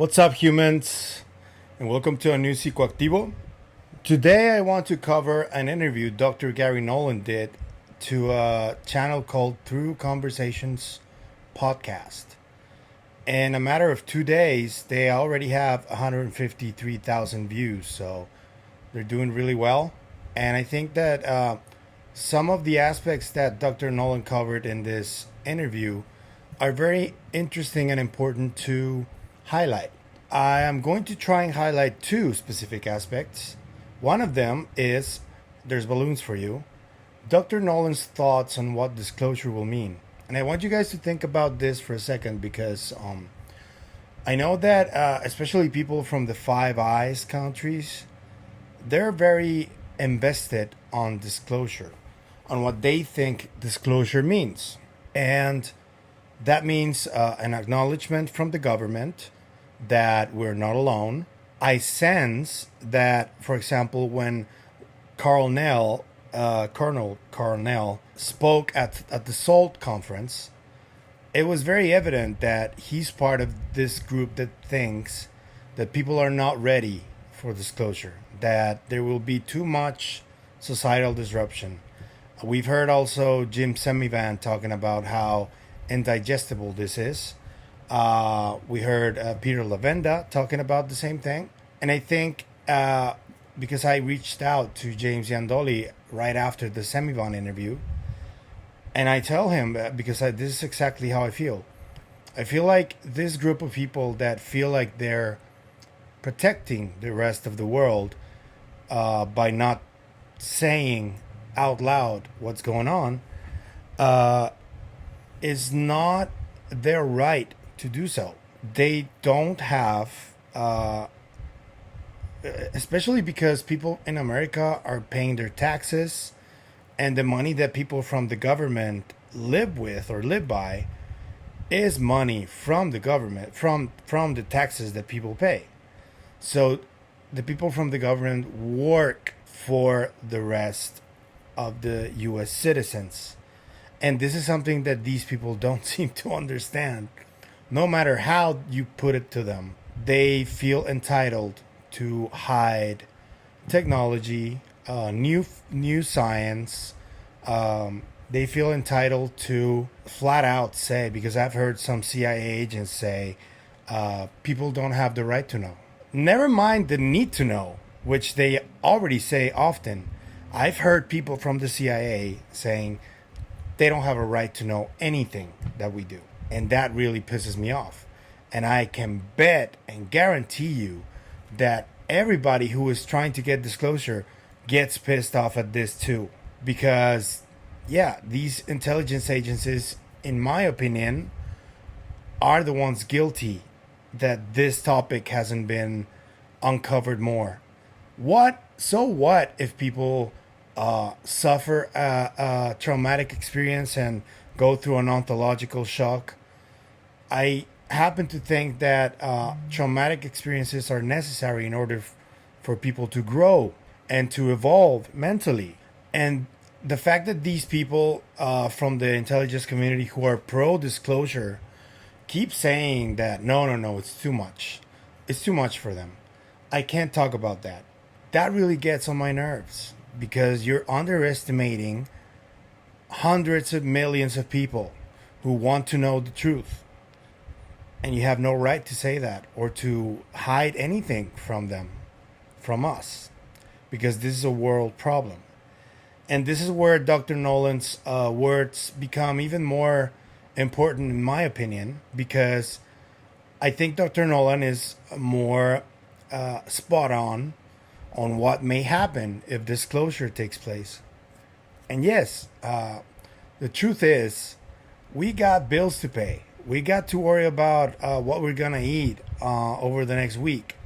What's up, humans? And welcome to a new Psicoactivo. Today, I want to cover an interview Dr. Garry Nolan did to a channel called Through Conversations Podcast. In a matter of 2 days, they already have 153,000 views, so they're doing really well. And I think that some of the aspects that Dr. Nolan covered in this interview are very interesting and important to highlight. I am going to try and highlight two specific aspects. One of them is, there's balloons for you, Dr. Nolan's thoughts on what disclosure will mean. And I want you guys to think about this for a second because I know that especially people from the Five Eyes countries, they're very invested on disclosure, on what they think disclosure means. And that means an acknowledgement from the government that we're not alone. I sense that, for example, when Colonel Carl Nell spoke at the SALT conference, it was very evident that he's part of this group that thinks that people are not ready for disclosure, that there will be too much societal disruption. We've heard also Jim Semivan talking about how indigestible this is. We heard Peter Lavenda talking about the same thing. And I think because I reached out to James Yandoli right after the Semivan interview, and I tell him because this is exactly how I feel. I feel like this group of people that feel like they're protecting the rest of the world by not saying out loud what's going on is not their right to do so. They don't have, especially because people in America are paying their taxes, and the money that people from the government live with or live by is money from the government, from the taxes that people pay. So the people from the government work for the rest of the US citizens. And this is something that these people don't seem to understand. No matter how you put it to them, they feel entitled to hide technology, new science. They feel entitled to flat out say, because I've heard some CIA agents say, people don't have the right to know. Never mind the need to know, which they already say often. I've heard people from the CIA saying they don't have a right to know anything that we do. And that really pisses me off. And I can bet and guarantee you that everybody who is trying to get disclosure gets pissed off at this too. Because, yeah, these intelligence agencies, in my opinion, are the ones guilty that this topic hasn't been uncovered more. So what if people suffer a traumatic experience and go through an ontological shock? I happen to think that traumatic experiences are necessary in order for people to grow and to evolve mentally. And the fact that these people from the intelligence community who are pro-disclosure keep saying that, no, it's too much. It's too much for them. I can't talk about that. That really gets on my nerves because you're underestimating hundreds of millions of people who want to know the truth. And you have no right to say that or to hide anything from them, from us, because this is a world problem. And this is where Dr. Nolan's words become even more important, in my opinion, because I think Dr. Nolan is more spot on what may happen if disclosure takes place. And yes, the truth is, we got bills to pay. We got to worry about what we're going to eat over the next week.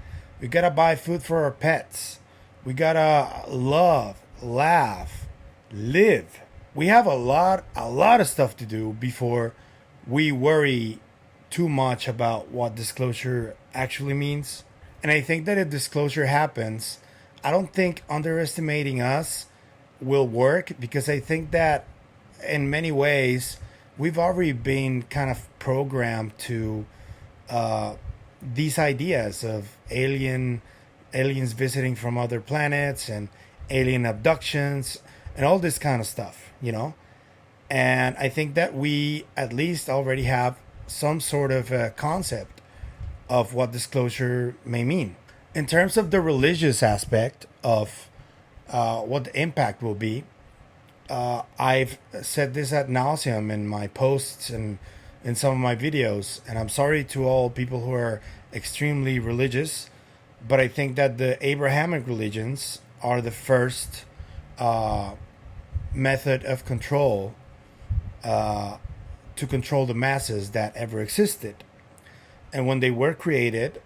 We got to buy food for our pets. We got to love, laugh, live. We have a lot of stuff to do before we worry too much about what disclosure actually means. And I think that if disclosure happens, I don't think underestimating us will work, because I think that in many ways we've already been kind of programmed to these ideas of aliens visiting from other planets and alien abductions and all this kind of stuff, you know. And I think that we at least already have some sort of a concept of what disclosure may mean. In terms of the religious aspect of what the impact will be, I've said this ad nauseum in my posts and in some of my videos, and I'm sorry to all people who are extremely religious, but I think that the Abrahamic religions are the first method of control to control the masses that ever existed. And when they were created,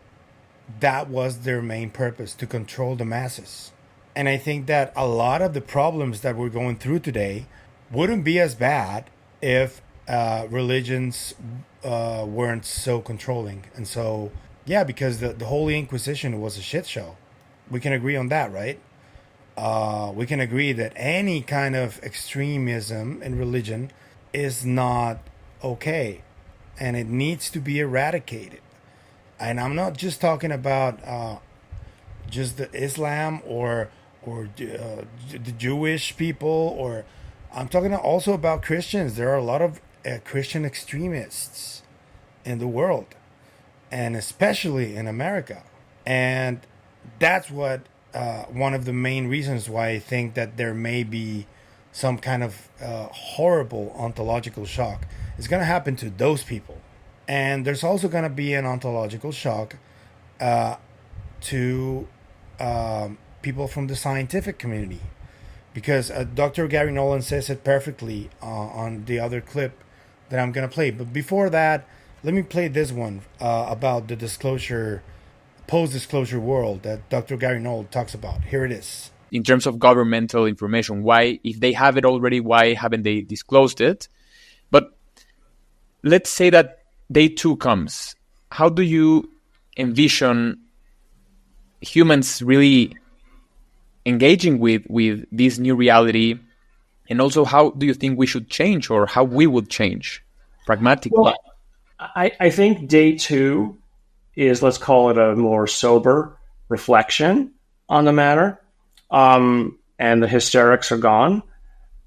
that was their main purpose, to control the masses. And I think that a lot of the problems that we're going through today wouldn't be as bad if religions weren't so controlling. And so, yeah, because the Holy Inquisition was a shit show. We can agree on that, right? We can agree that any kind of extremism in religion is not okay, and it needs to be eradicated. And I'm not just talking about just the Islam or the Jewish people, or I'm talking also about Christians. There are a lot of Christian extremists in the world, and especially in America. And that's what one of the main reasons why I think that there may be some kind of horrible ontological shock. It's going to happen to those people. And there's also going to be an ontological shock to people from the scientific community. Because Dr. Garry Nolan says it perfectly on the other clip that I'm going to play. But before that, let me play this one about the disclosure, post-disclosure world that Dr. Garry Nolan talks about. Here it is. In terms of governmental information, why, if they have it already, why haven't they disclosed it? But let's say that day two comes. How do you envision humans really engaging with this new reality? And also, how do you think we should change, or how we would change pragmatically? Well, I think day two is, let's call it, a more sober reflection on the matter. And the hysterics are gone.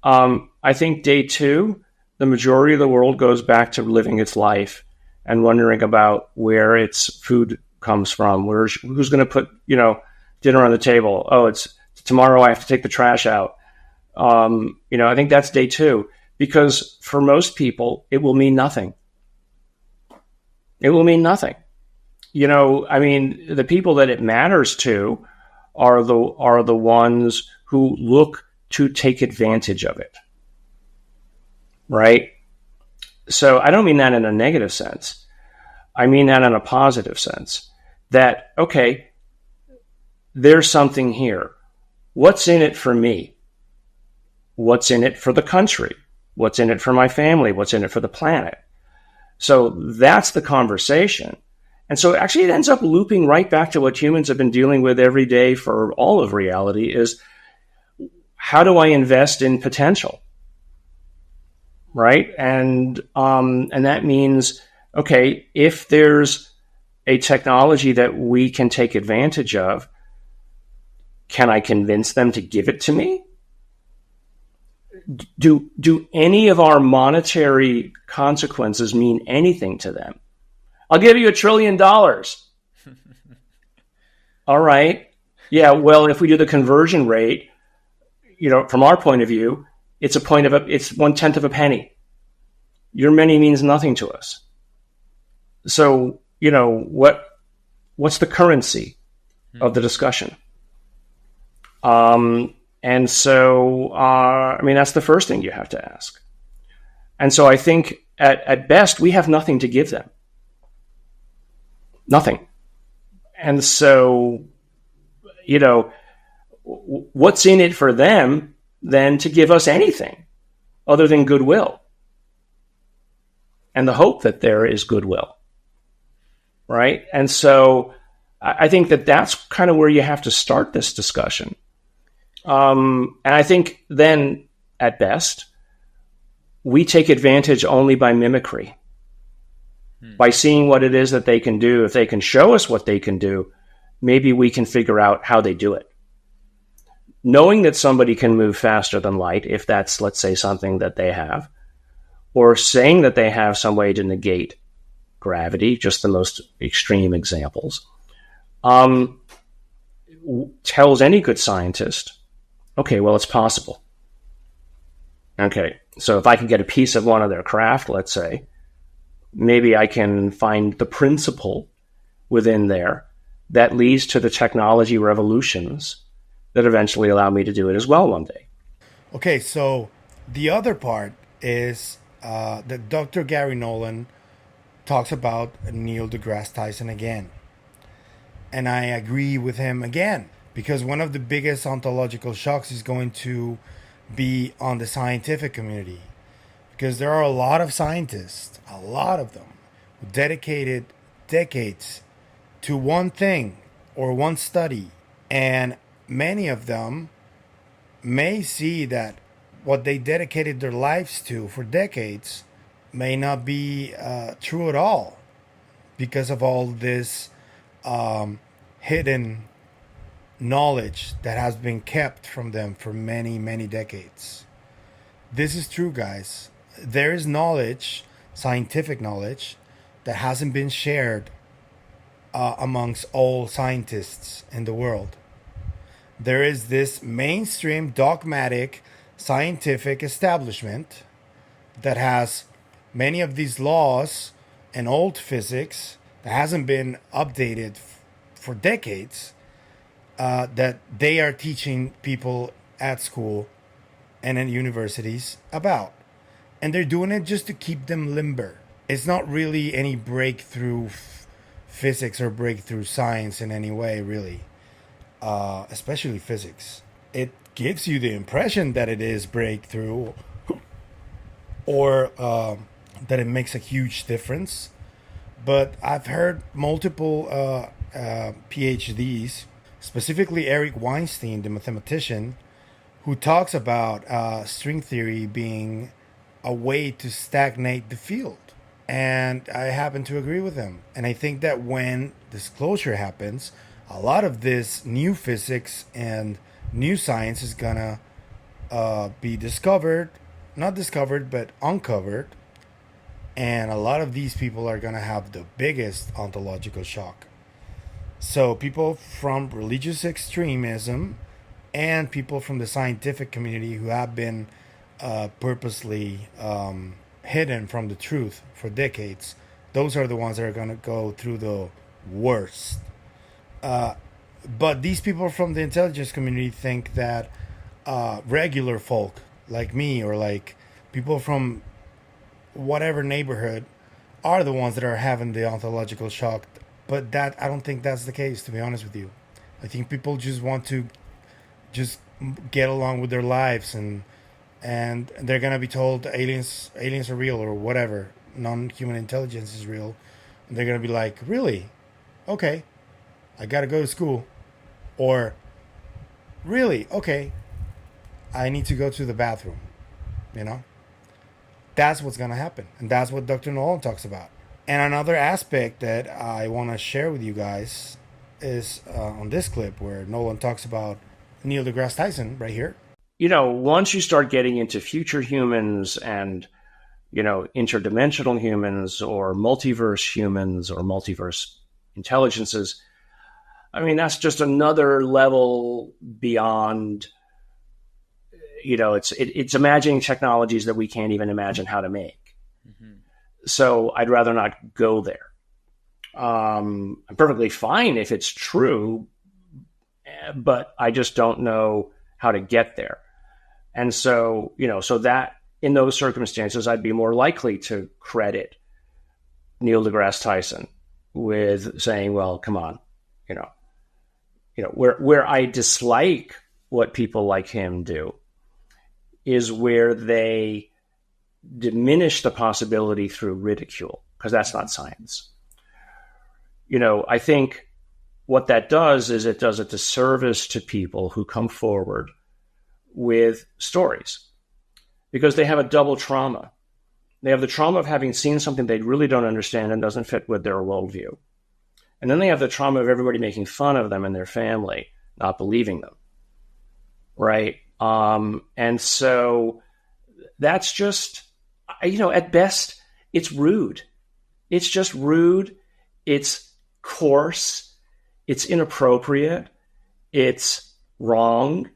I think day two, the majority of the world goes back to living its life and wondering about where its food comes from. Who's going to put, dinner on the table? Oh, it's tomorrow. I have to take the trash out. I think that's day two, because for most people, it will mean nothing. It will mean nothing. The people that it matters to are the ones who look to take advantage of it, right? So I don't mean that in a negative sense. I mean that in a positive sense. That, okay, there's something here. What's in it for me? What's in it for the country? What's in it for my family? What's in it for the planet? So that's the conversation. And so actually it ends up looping right back to what humans have been dealing with every day for all of reality, is how do I invest in potential? Right? And that means, okay, if there's a technology that we can take advantage of, can I convince them to give it to me? Do any of our monetary consequences mean anything to them? I'll give you $1 trillion. All right. Yeah. Well, if we do the conversion rate, from our point of view, it's 1/10 of a penny. Your money means nothing to us. So, what's the currency of the discussion? And so, that's the first thing you have to ask. And so I think at best, we have nothing to give them. Nothing. And so, what's in it for them then to give us anything other than goodwill? And the hope that there is goodwill. Right? And so I think that that's kind of where you have to start this discussion. And I think then, at best, we take advantage only by mimicry. By seeing what it is that they can do, if they can show us what they can do, maybe we can figure out how they do it. Knowing that somebody can move faster than light, if that's, let's say, something that they have, or saying that they have some way to negate gravity, just the most extreme examples, tells any good scientist, okay, well, it's possible. Okay, so if I can get a piece of one of their craft, let's say, maybe I can find the principle within there that leads to the technology revolutions that eventually allow me to do it as well one day. Okay, so the other part is that Dr. Garry Nolan talks about Neil deGrasse Tyson again. And I agree with him again, because one of the biggest ontological shocks is going to be on the scientific community. Because there are a lot of scientists, a lot of them, who dedicated decades to one thing or one study. And many of them may see that what they dedicated their lives to for decades may not be true at all, because of all this hidden knowledge that has been kept from them for many, many decades. This is true, guys. There is knowledge, scientific knowledge, that hasn't been shared amongst all scientists in the world. There is this mainstream dogmatic scientific establishment that has many of these laws and old physics that hasn't been updated for decades, that they are teaching people at school and in universities about. And they're doing it just to keep them limber. It's not really any breakthrough physics or breakthrough science in any way, really. Especially physics. It gives you the impression that it is breakthrough, or that it makes a huge difference. But I've heard multiple PhDs, specifically Eric Weinstein, the mathematician, who talks about string theory being a way to stagnate the field. And I happen to agree with him. And I think that when disclosure happens, a lot of this new physics and new science is gonna be not discovered, but uncovered. And a lot of these people are gonna have the biggest ontological shock. So people from religious extremism and people from the scientific community who have been purposely hidden from the truth for decades, those are the ones that are going to go through the worst. But these people from the intelligence community think that regular folk like me, or like people from whatever neighborhood, are the ones that are having the ontological shock. But that, I don't think that's the case, to be honest with you. I think people just want to just get along with their lives, and they're gonna be told aliens are real, or whatever, non-human intelligence is real, and they're gonna be like, really? Okay, I gotta go to school. Or, really? Okay, I need to go to the bathroom. That's what's gonna happen, and that's what Dr. Nolan talks about. And another aspect that I want to share with you guys is on this clip where Nolan talks about Neil deGrasse Tyson right here. Once you start getting into future humans and, interdimensional humans or multiverse humans or multiverse intelligences, I mean, that's just another level beyond, it's imagining technologies that we can't even imagine how to make. Mm-hmm. So I'd rather not go there. I'm perfectly fine if it's true, but I just don't know how to get there. And so, so that in those circumstances, I'd be more likely to credit Neil deGrasse Tyson with saying, well, come on, where I dislike what people like him do is where they diminish the possibility through ridicule, because that's not science. I think what that does is it does a disservice to people who come forward with stories, because they have a double trauma. They have the trauma of having seen something they really don't understand and doesn't fit with their worldview. And then they have the trauma of everybody making fun of them and their family, not believing them. Right? And so that's just, at best, it's rude. It's just rude. It's coarse. It's inappropriate. It's wrong.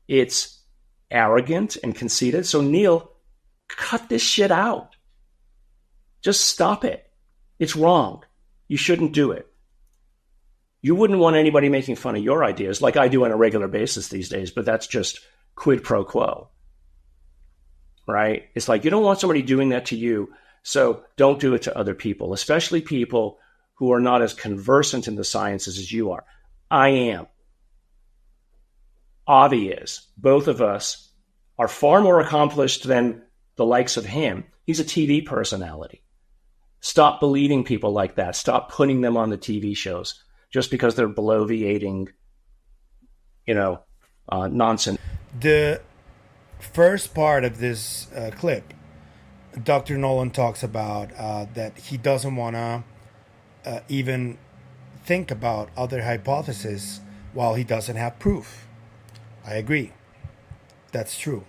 It's arrogant and conceited. So, Neil, cut this shit out. Just stop it. It's wrong. You shouldn't do it. You wouldn't want anybody making fun of your ideas like I do on a regular basis these days, but that's just quid pro quo. Right? It's like you don't want somebody doing that to you, so don't do it to other people, especially people who are not as conversant in the sciences as you are. I am. Avi is. Both of us are far more accomplished than the likes of him. He's a TV personality. Stop believing people like that. Stop putting them on the TV shows just because they're bloviating, nonsense. The first part of this clip, Dr. Nolan talks about that he doesn't want to even think about other hypotheses while he doesn't have proof. I agree. That's true.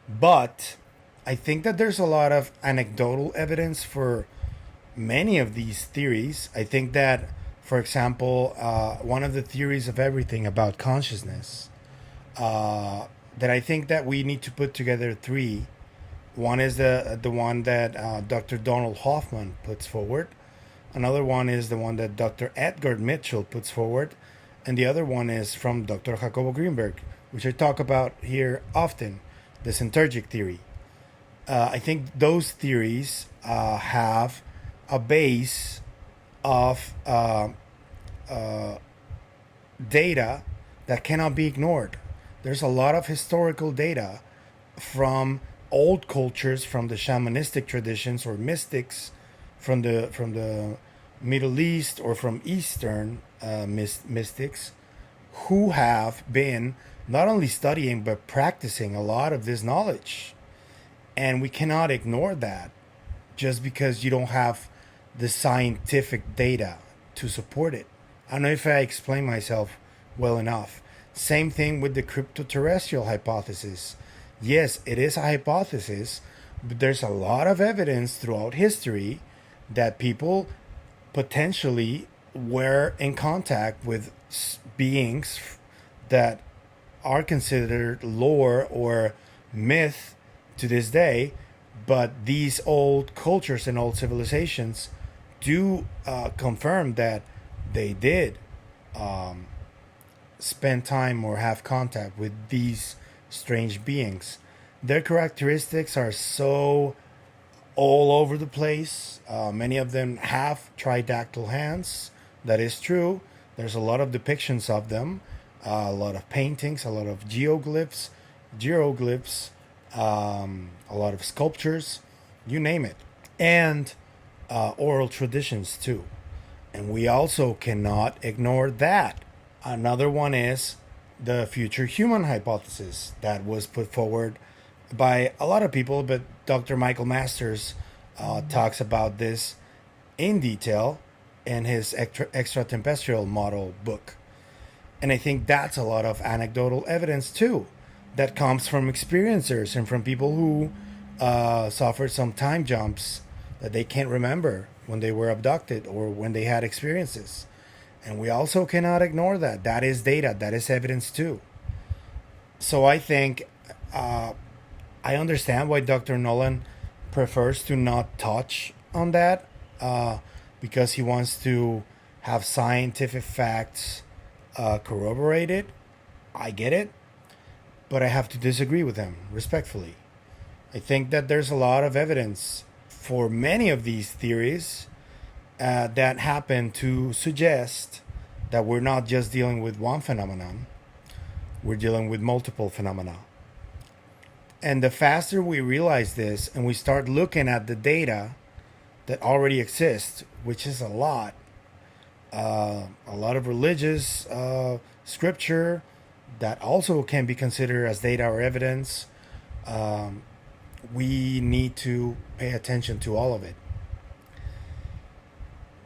But I think that there's a lot of anecdotal evidence for many of these theories. I think that, for example, one of the theories of everything about consciousness, that I think that we need to put together three. One is the one that Dr. Donald Hoffman puts forward. Another one is the one that Dr. Edgar Mitchell puts forward. And the other one is from Dr. Jacobo Greenberg, which I talk about here often, the synthetic theory. I think those theories have a base of data that cannot be ignored. There's a lot of historical data from old cultures, from the shamanistic traditions or mystics, from the Middle East or from Eastern mystics, who have been not only studying but practicing a lot of this knowledge. And we cannot ignore that just because you don't have the scientific data to support it. I don't know if I explain myself well enough. Same thing with the cryptoterrestrial hypothesis. Yes, it is a hypothesis, but there's a lot of evidence throughout history that people potentially were in contact with beings that are considered lore or myth to this day, but these old cultures and old civilizations do confirm that they did spend time or have contact with these strange beings. Their characteristics are so all over the place. Many of them have tridactyl hands. That is true. There's a lot of depictions of them, a lot of paintings, a lot of geoglyphs, a lot of sculptures, you name it, and oral traditions too. And we also cannot ignore that. Another one is the future human hypothesis that was put forward by a lot of people, but Dr. Michael Masters talks about this in detail in his extraterrestrial model book. And I think that's a lot of anecdotal evidence too that comes from experiencers and from people who suffered some time jumps that they can't remember when they were abducted or when they had experiences. And we also cannot ignore that. That is data. That is evidence too. So I think I understand why Dr. Nolan prefers to not touch on that because he wants to have scientific facts corroborated. I get it. But I have to disagree with him respectfully. I think that there's a lot of evidence for many of these theories that happen to suggest that we're not just dealing with one phenomenon, we're dealing with multiple phenomena. And the faster we realize this and we start looking at the data that already exists, which is a lot of religious scripture that also can be considered as data or evidence, we need to pay attention to all of it.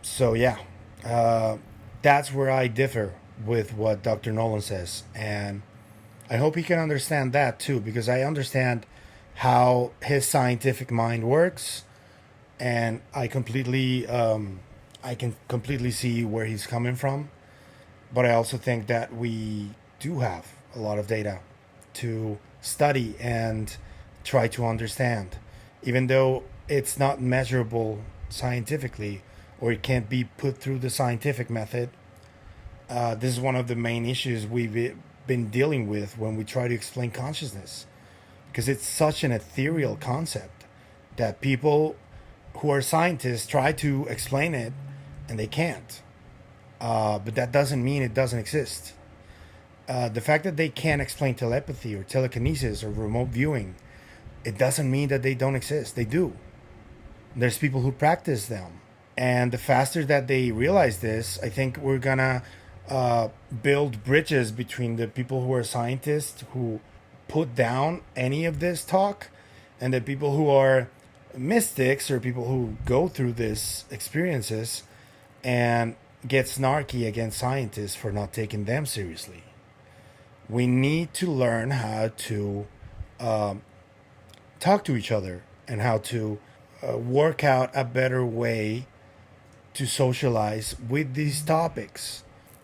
So yeah, that's where I differ with what Dr. Nolan says, and I hope he can understand that too, because I understand how his scientific mind works, and I can completely see where he's coming from. But I also think that we do have a lot of data to study and try to understand, even though it's not measurable scientifically or it can't be put through the scientific method. This is one of the main issues we've been dealing with when we try to explain consciousness, because it's such an ethereal concept that people who are scientists try to explain it and they can't. But that doesn't mean it doesn't exist. The fact that they can't explain telepathy or telekinesis or remote viewing, it doesn't mean that they don't exist. They do. There's people who practice them. And the faster that they realize this, I think we're gonna build bridges between the people who are scientists who put down any of this talk and the people who are mystics or people who go through these experiences and get snarky against scientists for not taking them seriously. We need to learn how to talk to each other and how to work out a better way to socialize with these topics.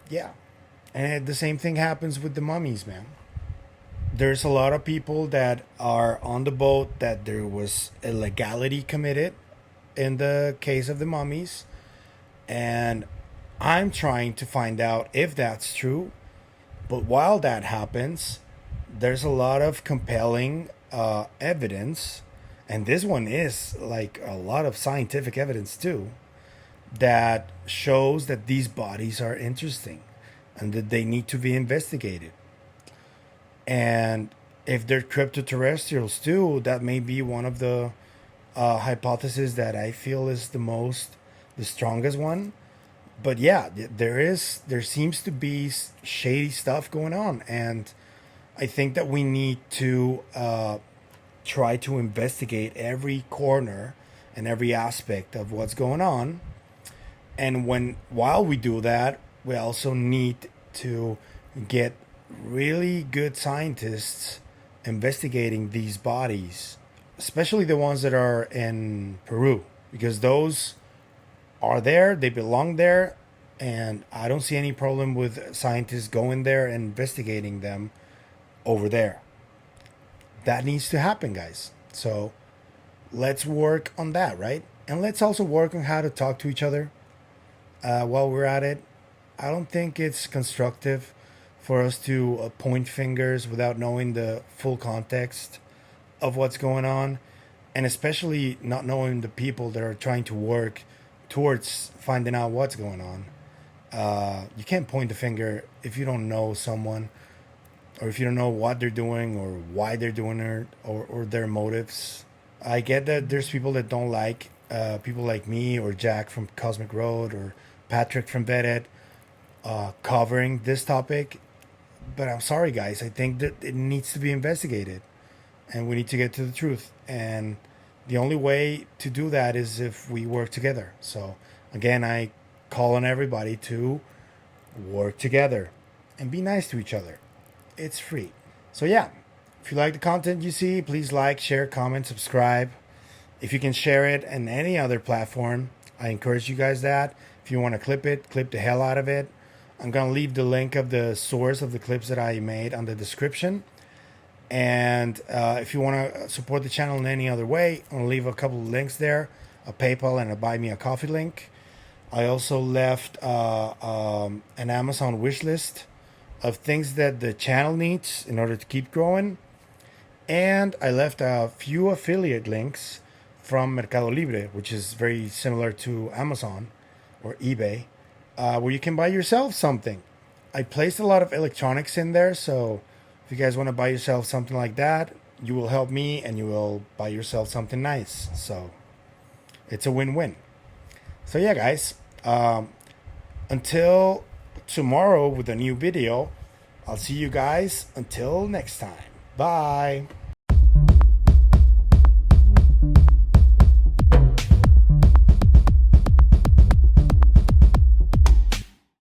Yeah. And the same thing happens with the mummies, man. There's a lot of people that are on the boat that there was illegality committed in the case of the mummies. And I'm trying to find out if that's true. But while that happens, there's a lot of compelling evidence. And this one is like a lot of scientific evidence too, that shows that these bodies are interesting and that they need to be investigated. And if they're cryptoterrestrials too, that may be one of the hypotheses that I feel is the strongest one. But yeah, there seems to be shady stuff going on, and I think that we need to try to investigate every corner and every aspect of what's going on. And while we do that, we also need to get really good scientists investigating these bodies, especially the ones that are in Peru, because those are there, they belong there, and I don't see any problem with scientists going there and investigating them over there. That needs to happen, guys. So let's work on that, right? And let's also work on how to talk to each other while we're at it. I don't think it's constructive for us to point fingers without knowing the full context of what's going on, and especially not knowing the people that are trying to work towards finding out what's going on. You can't point the finger if you don't know someone, or if you don't know what they're doing or why they're doing it, or their motives. I get that there's people that don't like people like me or Jack from Cosmic Road or Patrick from Vedette covering this topic, but I'm sorry, guys. I think that it needs to be investigated, and we need to get to the truth. And the only way to do that is if we work together. So again, I call on everybody to work together and be nice to each other. It's free. So yeah, if you like the content you see, please like, share, comment, subscribe. If you can share it in any other platform, I encourage you guys that. If you want to clip it, clip the hell out of it. I'm going to leave the link of the source of the clips that I made on the description. And if you want to support the channel in any other way, I'm going to leave a couple of links there, a PayPal and a Buy Me a Coffee link. I also left an Amazon wish list of things that the channel needs in order to keep growing. And I left a few affiliate links from Mercado Libre, which is very similar to Amazon or eBay, where you can buy yourself something. I placed a lot of electronics in there, so if you guys want to buy yourself something like that, you will help me and you will buy yourself something nice. So it's a win-win. So yeah, guys, until tomorrow with a new video, I'll see you guys until next time. Bye.